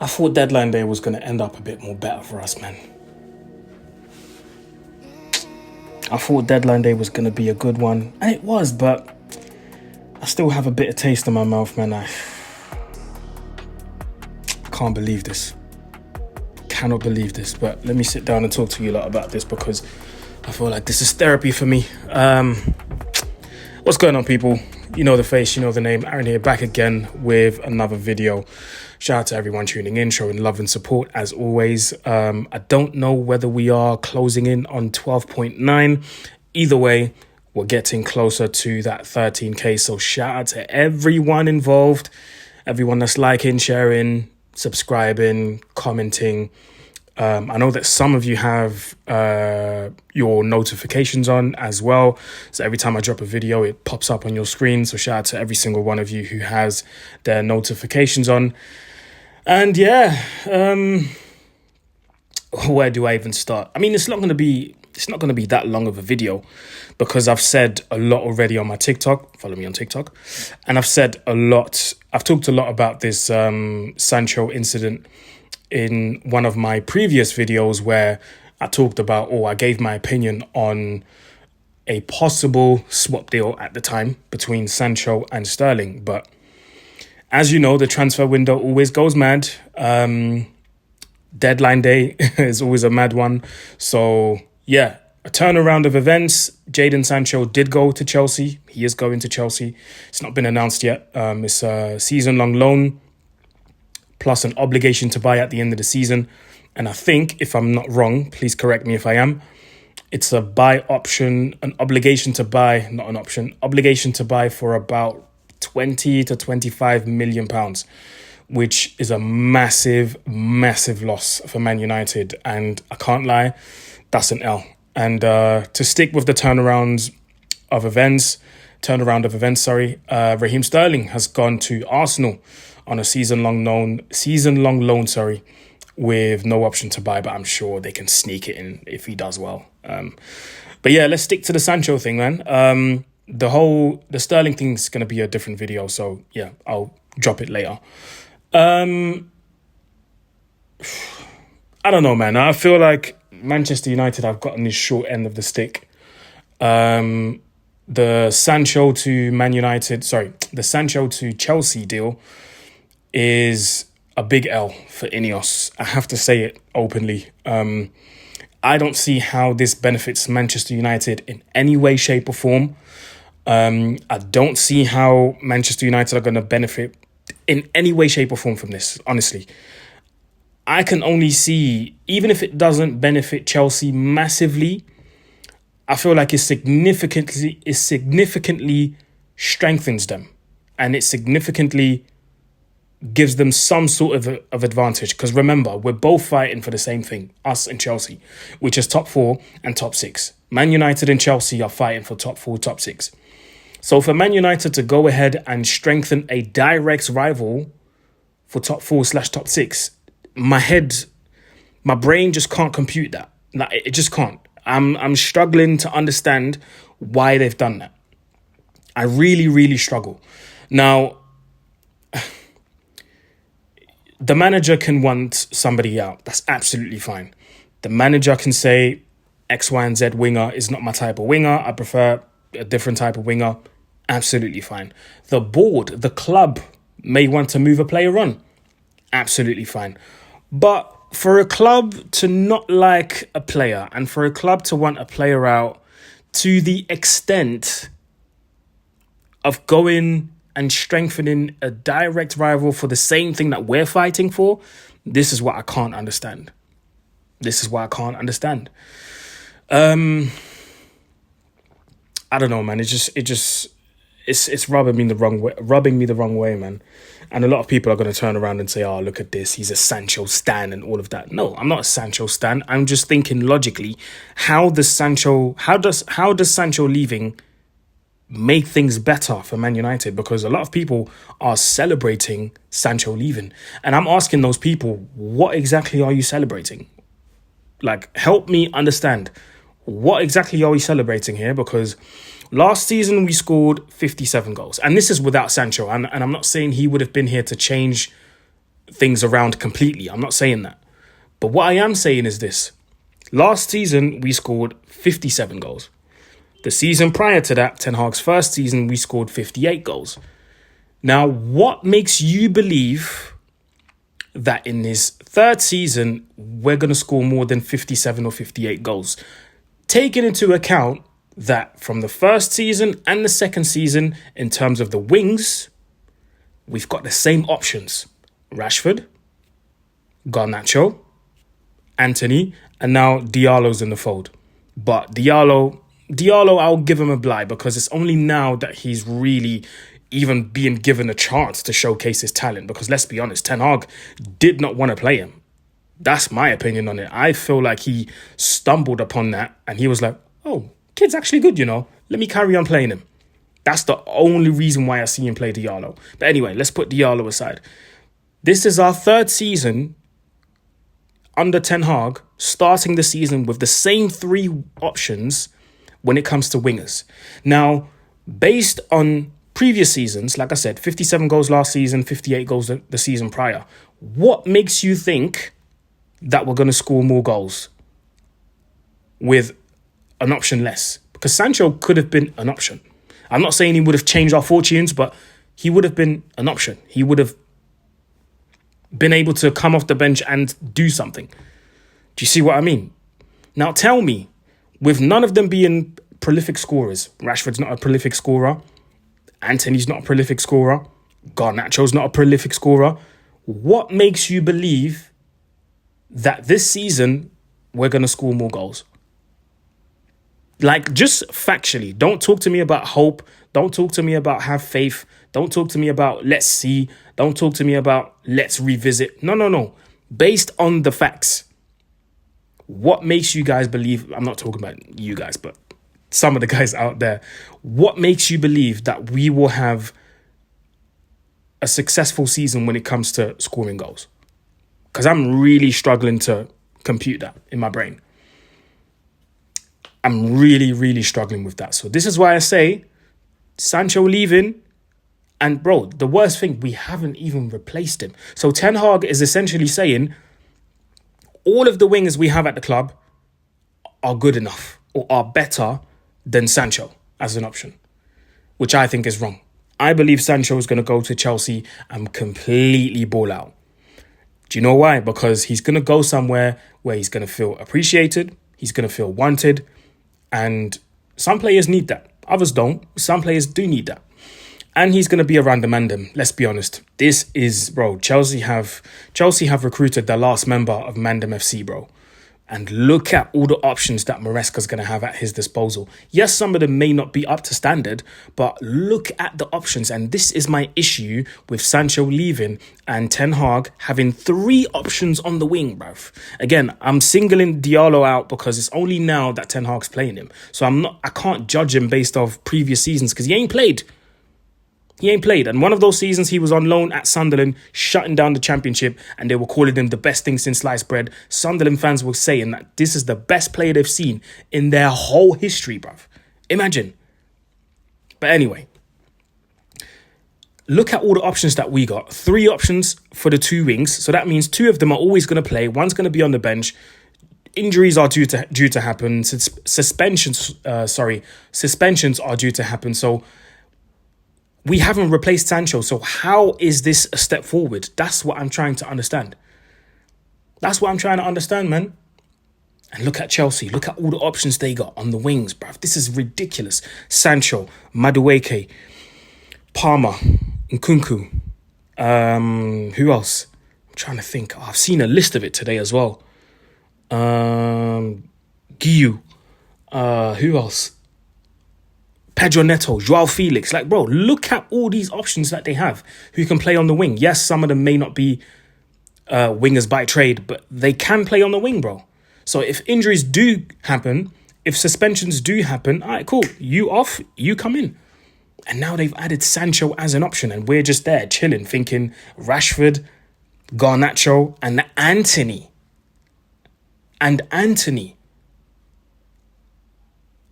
I thought deadline day was going to end up a bit more better for us, man. I thought deadline day was going to be a good one. And it was, but I still have a bitter taste in my mouth, man. I can't believe this. Cannot believe this. But let me sit down and talk to you lot about this because I feel like this is therapy for me. What's going on, people? You know the face, you know the name. Aaron here, back again with another video. Shout out to everyone tuning in, showing love and support as always. I don't know whether we are closing in on 12.9. Either way, we're getting closer to that 13k. So shout out to everyone involved, everyone that's liking, sharing, subscribing, commenting. I know that some of you have your notifications on as well. So every time I drop a video, it pops up on your screen. So shout out to every single one of you who has their notifications on. And yeah, where do I even start? I mean, it's not going to be that long of a video because I've said a lot already on my TikTok. Follow me on TikTok. And I've talked a lot about this Sancho incident in one of my previous videos where I talked about, I gave my opinion on a possible swap deal at the time between Sancho and Sterling. But as you know, the transfer window always goes mad. Deadline day is always a mad one. So yeah, a turnaround of events. Jadon Sancho did go to Chelsea. He is going to Chelsea. It's not been announced yet. It's a season-long loan plus an obligation to buy at the end of the season. And I think, if I'm not wrong, please correct me if I am, it's a buy option, an obligation to buy, not an option, obligation to buy for about 20 to 25 million pounds, which is a massive, massive loss for Man United. And I can't lie, that's an L. And to stick with the turnaround of events, Raheem Sterling has gone to Arsenal on a season-long loan, with no option to buy, but I'm sure they can sneak it in if he does well. But yeah, let's stick to the Sancho thing, man. The Sterling thing is going to be a different video, so yeah, I'll drop it later. I don't know, man. I feel like Manchester United have gotten this short end of the stick. The Sancho to Chelsea deal is a big L for Ineos. I have to say it openly. I don't see how this benefits Manchester United in any way, shape or form. I don't see how Manchester United are going to benefit in any way, shape or form from this, honestly. I can only see, even if it doesn't benefit Chelsea massively, I feel like it significantly strengthens them. And it significantly gives them some sort of advantage. Because remember, we're both fighting for the same thing, us and Chelsea, which is top 4 and top 6. Man United and Chelsea are fighting for top 4, top 6. So for Man United to go ahead and strengthen a direct rival for top 4/top 6, my brain just can't compute that. Like, it just can't. I'm struggling to understand why they've done that. I really, really struggle. Now, the manager can want somebody out. That's absolutely fine. The manager can say X, Y, and Z winger is not my type of winger. I prefer a different type of winger. Absolutely fine. The board, the club may want to move a player on. Absolutely fine. But for a club to not like a player and for a club to want a player out to the extent of going and strengthening a direct rival for the same thing that we're fighting for, this is what I can't understand. I don't know, man. It's rubbing me the wrong way, man. And a lot of people are going to turn around and say, "Oh, look at this. He's a Sancho stan and all of that." No, I'm not a Sancho stan. I'm just thinking logically, how does Sancho leaving make things better for Man United? Because a lot of people are celebrating Sancho leaving. And I'm asking those people, what exactly are you celebrating? Like, help me understand. What exactly are we celebrating here? Because last season we scored 57 goals. And this is without Sancho. And I'm not saying he would have been here to change things around completely. I'm not saying that. But what I am saying is this. Last season, we scored 57 goals. The season prior to that, Ten Hag's first season, we scored 58 goals. Now, what makes you believe that in his third season, we're going to score more than 57 or 58 goals? Taking into account that from the first season and the second season, in terms of the wings, we've got the same options. Rashford, Garnacho, Anthony, and now Diallo's in the fold. But Diallo, I'll give him a blie because it's only now that he's really even being given a chance to showcase his talent. Because let's be honest, Ten Hag did not want to play him. That's my opinion on it. I feel like he stumbled upon that and he was like, oh, kid's actually good, Let me carry on playing him. That's the only reason why I see him play Diallo. But anyway, let's put Diallo aside. This is our third season under Ten Hag, starting the season with the same three options when it comes to wingers. Now, based on previous seasons, like I said, 57 goals last season, 58 goals the season prior, what makes you think that we're going to score more goals with an option less? Because Sancho could have been an option. I'm not saying he would have changed our fortunes, but he would have been an option. He would have been able to come off the bench and do something. Do you see what I mean? Now tell me, with none of them being prolific scorers, Rashford's not a prolific scorer, Anthony's not a prolific scorer, Garnacho's not a prolific scorer, what makes you believe that this season we're going to score more goals? Like, just factually, don't talk to me about hope. Don't talk to me about have faith. Don't talk to me about let's see. Don't talk to me about let's revisit. No. Based on the facts, what makes you guys believe, I'm not talking about you guys, but some of the guys out there, what makes you believe that we will have a successful season when it comes to scoring goals? Because I'm really struggling to compute that in my brain. I'm really, really struggling with that. So this is why I say Sancho leaving. And bro, the worst thing, we haven't even replaced him. So Ten Hag is essentially saying all of the wingers we have at the club are good enough or are better than Sancho as an option, which I think is wrong. I believe Sancho is going to go to Chelsea and completely ball out. Do you know why? Because he's going to go somewhere where he's going to feel appreciated. He's going to feel wanted. And some players need that. Others don't. Some players do need that. And he's going to be around the Mandem. Let's be honest. This is, bro, Chelsea have recruited the last member of Mandem FC, bro. And look at all the options that Maresca's going to have at his disposal. Yes, some of them may not be up to standard, but look at the options. And this is my issue with Sancho leaving and Ten Hag having three options on the wing, bruv. Again, I'm singling Diallo out because it's only now that Ten Hag's playing him. So I can't judge him based off previous seasons because he ain't played. And one of those seasons he was on loan at Sunderland, shutting down the Championship, and they were calling him the best thing since sliced bread. Sunderland fans were saying that this is the best player they've seen in their whole history, bruv. Imagine. But anyway, look at all the options that we got. Three options for the two wings. So that means two of them are always going to play. One's going to be on the bench. Injuries are due to happen. Suspensions are due to happen. So we haven't replaced Sancho, so how is this a step forward? That's what I'm trying to understand. Man. And look at Chelsea. Look at all the options they got on the wings, bruv. This is ridiculous. Sancho, Madueke, Palmer, Nkunku. Who else? I'm trying to think. I've seen a list of it today as well. Guiu. Who else? Pedro Neto, Joao Felix. Like, bro, look at all these options that they have who can play on the wing. Yes, some of them may not be wingers by trade, but they can play on the wing, bro. So if injuries do happen, if suspensions do happen, all right, cool. You off, you come in. And now they've added Sancho as an option, and we're just there chilling, thinking Rashford, Garnacho, and Anthony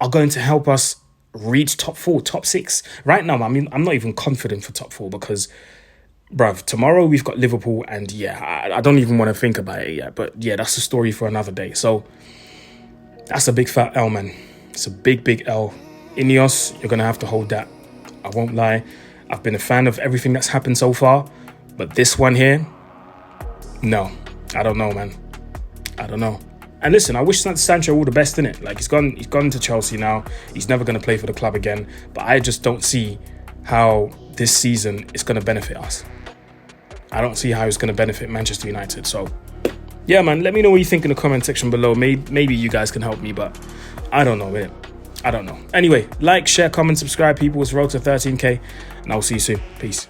are going to help us reach top 4, top 6. Right now, I mean, I'm not even confident for top 4 because bruv, tomorrow we've got Liverpool, and yeah, I don't even want to think about it yet. But yeah, that's a story for another day. So that's a big fat L, man. It's a big, big L. Ineos, you're going to have to hold that. I won't lie. I've been a fan of everything that's happened so far. But this one here, no. I don't know, man. I don't know. And listen, I wish Sancho all the best in it. Like, he's gone to Chelsea now. He's never going to play for the club again. But I just don't see how this season is going to benefit us. I don't see how it's going to benefit Manchester United. So, yeah, man, let me know what you think in the comment section below. Maybe you guys can help me, but I don't know, man. I don't know. Anyway, like, share, comment, subscribe, people. It's road to 13K, and I'll see you soon. Peace.